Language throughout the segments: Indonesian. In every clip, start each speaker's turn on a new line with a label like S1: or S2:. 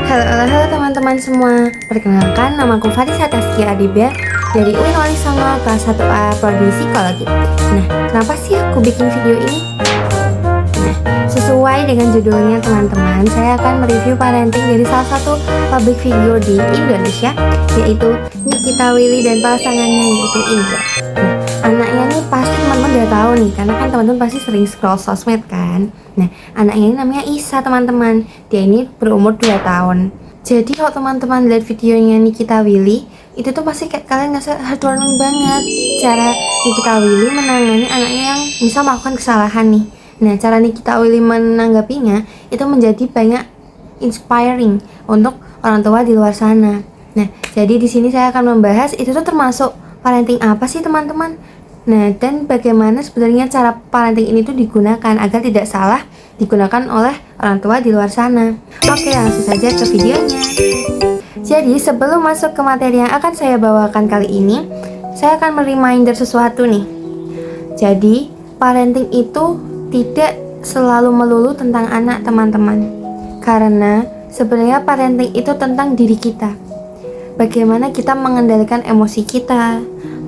S1: Halo teman-teman semua. Perkenalkan, namaku Farisa Taskia Adibia dari UIN Wali Songo kelas 1A Prodi Psikologi. Nah, kenapa sih aku bikin video ini? Nah, sesuai dengan judulnya teman-teman, saya akan mereview parenting dari salah satu public figure di Indonesia, yaitu Nikita Willy dan pasangannya yaitu Indra. Nah, anaknya nih pasti teman-teman udah tahu nih, karena kan teman-teman pasti sering scroll sosmed kan. Nah, anaknya ini namanya Isa teman-teman. Dia ini berumur 2 tahun. Jadi kalau teman-teman lihat videonya Nikita Willy, itu tuh pasti kayak kalian ngerasa heartwarming banget. Cara Nikita Willy menangani anaknya yang misal melakukan kesalahan nih. Nah, cara Nikita Willy menanggapinya itu menjadi banyak inspiring untuk orang tua di luar sana. Nah, jadi di sini saya akan membahas itu tuh termasuk parenting apa sih teman-teman? Nah, dan bagaimana sebenarnya cara parenting ini tuh digunakan agar tidak salah digunakan oleh orang tua di luar sana. Oke, langsung saja ke videonya. Jadi, sebelum masuk ke materi yang akan saya bawakan kali ini, saya akan mereminder sesuatu nih. Jadi, parenting itu tidak selalu melulu tentang anak teman-teman. Karena sebenarnya parenting itu tentang diri kita. Bagaimana kita mengendalikan emosi kita,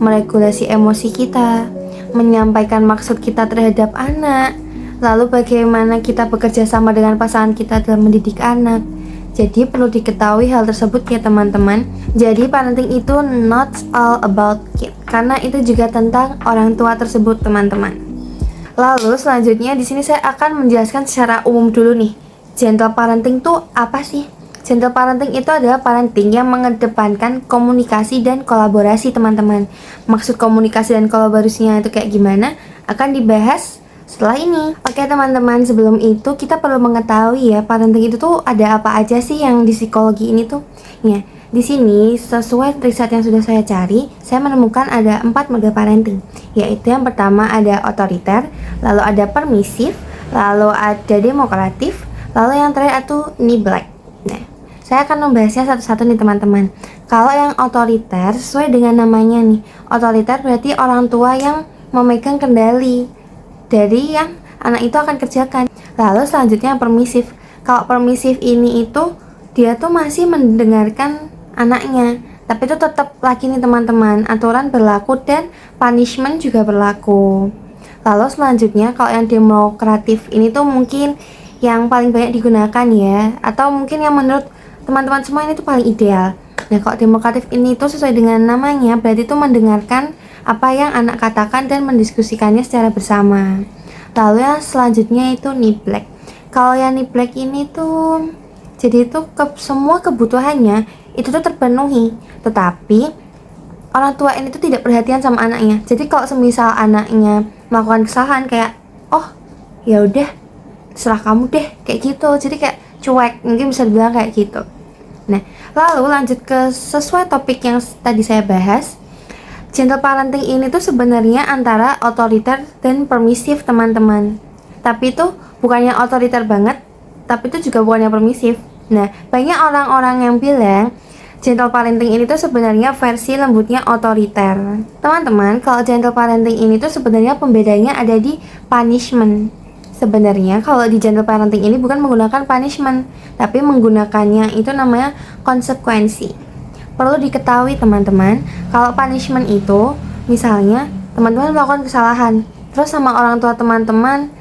S1: meregulasi emosi kita, menyampaikan maksud kita terhadap anak, lalu bagaimana kita bekerja sama dengan pasangan kita dalam mendidik anak. Jadi perlu diketahui hal tersebut ya teman-teman. Jadi parenting itu not all about kid, karena itu juga tentang orang tua tersebut teman-teman. Lalu selanjutnya di sini saya akan menjelaskan secara umum dulu nih. Gentle parenting itu apa sih? Gentle parenting itu adalah parenting yang mengedepankan komunikasi dan kolaborasi teman-teman. Maksud komunikasi dan kolaborasinya itu kayak gimana akan dibahas setelah ini. Oke teman-teman, sebelum itu kita perlu mengetahui ya parenting itu tuh ada apa aja sih yang di psikologi ini tuh. Ya, di sini sesuai riset yang sudah saya cari, saya menemukan ada 4 model parenting. Yaitu yang pertama ada otoriter, lalu ada permisif, lalu ada demokratif, lalu yang terakhir itu neglect. Nah, saya akan membahasnya satu-satu nih teman-teman. Kalau yang otoriter, sesuai dengan namanya nih, otoriter berarti orang tua yang memegang kendali dari yang anak itu akan kerjakan. Lalu selanjutnya permisif. Kalau permisif ini itu dia tuh masih mendengarkan anaknya, tapi itu tetap lagi nih teman-teman, aturan berlaku dan punishment juga berlaku. Lalu selanjutnya kalau yang demokratif ini tuh mungkin yang paling banyak digunakan ya, atau mungkin yang menurut teman-teman semua ini tuh paling ideal. Nah, kalau demokratif ini tuh sesuai dengan namanya, berarti itu mendengarkan apa yang anak katakan dan mendiskusikannya secara bersama. Lalu yang selanjutnya itu neglect. Kalau yang neglect ini tuh jadi itu semua kebutuhannya itu tuh terpenuhi, tetapi orang tua ini tuh tidak perhatian sama anaknya. Jadi kalau semisal anaknya melakukan kesalahan kayak, oh ya udah serah kamu deh, kayak gitu. Jadi kayak cuek, mungkin bisa dibilang kayak gitu. Nah, lalu lanjut ke sesuai topik yang tadi saya bahas. Gentle parenting ini tuh sebenarnya antara otoriter dan permisif teman-teman. Tapi itu bukannya otoriter banget, tapi itu juga bukannya permisif. Nah, banyak orang-orang yang bilang gentle parenting ini tuh sebenarnya versi lembutnya otoriter. Teman-teman, kalau gentle parenting ini tuh sebenarnya pembedanya ada di punishment. Sebenarnya kalau di gentle parenting ini bukan menggunakan punishment, tapi menggunakannya itu namanya konsekuensi. Perlu diketahui teman-teman, kalau punishment itu misalnya teman-teman melakukan kesalahan, terus sama orang tua teman-teman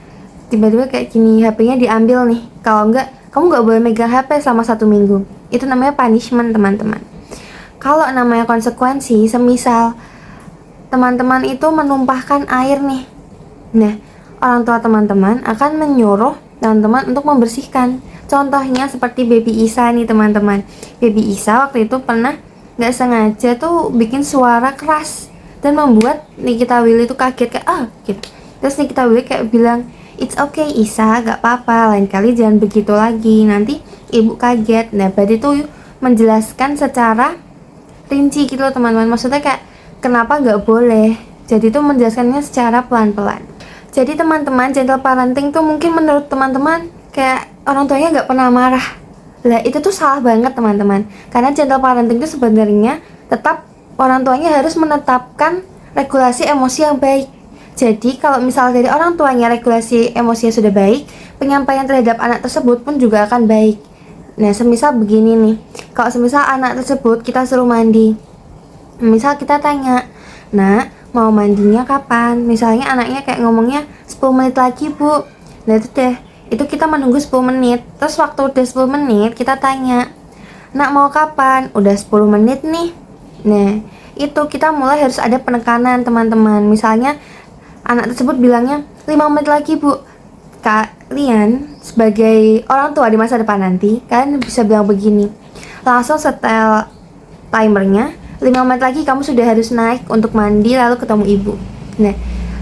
S1: tiba-tiba kayak gini, HP-nya diambil nih. Kalau enggak, kamu nggak boleh megang HP selama 1 minggu. Itu namanya punishment teman-teman. Kalau namanya konsekuensi, semisal teman-teman itu menumpahkan air nih. Nah, orang tua teman-teman akan menyuruh teman-teman untuk membersihkan. Contohnya seperti baby Isa nih teman-teman. Baby Isa waktu itu pernah nggak sengaja tuh bikin suara keras dan membuat Nikita Willy tuh kaget kayak gitu. Terus Nikita Willy kayak bilang, it's okay Isa, gak apa-apa, lain kali jangan begitu lagi, nanti ibu kaget. Nah, berarti tuh menjelaskan secara rinci gitu loh teman-teman. Maksudnya kayak kenapa gak boleh. Jadi tuh menjelaskannya secara pelan-pelan. Jadi teman-teman, gentle parenting tuh mungkin menurut teman-teman kayak orang tuanya gak pernah marah. Lah itu tuh salah banget teman-teman. Karena gentle parenting itu sebenarnya tetap orang tuanya harus menetapkan regulasi emosi yang baik. Jadi kalau misal dari orang tuanya regulasi emosinya sudah baik, penyampaian terhadap anak tersebut pun juga akan baik. Nah, semisal begini nih, kalau semisal anak tersebut kita suruh mandi, misal kita tanya, "Nak, mau mandinya kapan?" Misalnya anaknya kayak ngomongnya 10 menit lagi, Bu. Nah, itu deh, itu kita menunggu 10 menit. Terus waktu udah 10 menit, kita tanya, "Nak, mau kapan?" Udah 10 menit nih. Nah, itu kita mulai harus ada penekanan, teman-teman. Misalnya anak tersebut bilangnya 5 menit lagi, Bu. Kalian sebagai orang tua di masa depan nanti, kalian bisa bilang begini, langsung setel timernya, 5 menit lagi kamu sudah harus naik untuk mandi lalu ketemu ibu. Nah,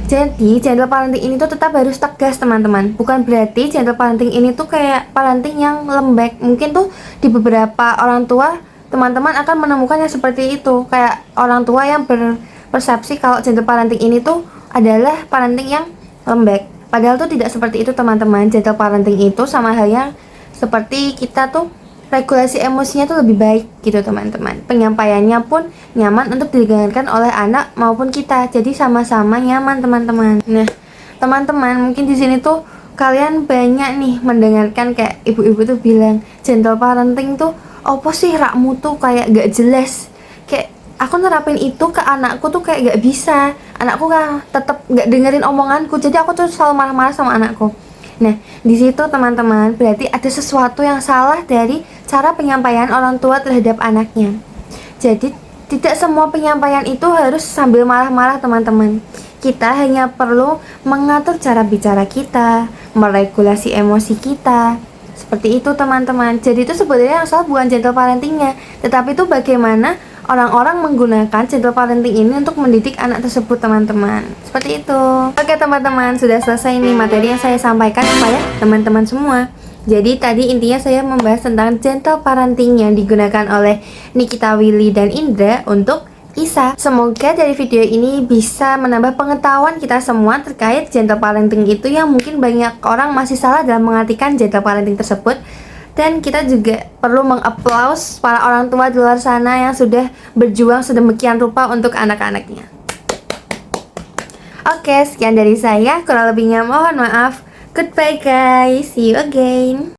S1: jadi gentle parenting ini tuh tetap harus tegas, teman-teman. Bukan berarti gentle parenting ini tuh kayak parenting yang lembek. Mungkin tuh di beberapa orang tua, teman-teman akan menemukan yang seperti itu, kayak orang tua yang berpersepsi kalau gentle parenting ini tuh adalah parenting yang lembek. Padahal tuh tidak seperti itu, teman-teman. Gentle parenting itu sama halnya seperti kita tuh regulasi emosinya tuh lebih baik gitu, teman-teman. Penyampaiannya pun nyaman untuk didengarkan oleh anak maupun kita. Jadi sama-sama nyaman, teman-teman. Nah, teman-teman, mungkin di sini tuh kalian banyak nih mendengarkan kayak ibu-ibu tuh bilang, gentle parenting tuh apa sih, rakmu tuh kayak gak jelas. Kayak aku nerapin itu ke anakku tuh kayak gak bisa. Anakku kan tetap gak dengerin omonganku. Jadi aku tuh selalu marah-marah sama anakku. Nah, di situ teman-teman, berarti ada sesuatu yang salah dari cara penyampaian orang tua terhadap anaknya. Jadi, tidak semua penyampaian itu harus sambil marah-marah, teman-teman. Kita hanya perlu mengatur cara bicara kita, meregulasi emosi kita. Seperti itu, teman-teman. Jadi itu sebenarnya yang salah bukan gentle parentingnya, tetapi itu bagaimana orang-orang menggunakan gentle parenting ini untuk mendidik anak tersebut, teman-teman. Seperti itu. Oke, teman-teman, sudah selesai nih materi yang saya sampaikan kepada teman-teman semua. Jadi tadi intinya saya membahas tentang gentle parenting yang digunakan oleh Nikita Willy dan Indra untuk Isa. Semoga dari video ini bisa menambah pengetahuan kita semua terkait gentle parenting itu yang mungkin banyak orang masih salah dalam mengartikan gentle parenting tersebut. Dan kita juga perlu mengaplaus para orang tua di luar sana yang sudah berjuang sedemikian rupa untuk anak-anaknya. Oke, sekian dari saya. Kurang lebihnya mohon maaf. Goodbye guys. See you again.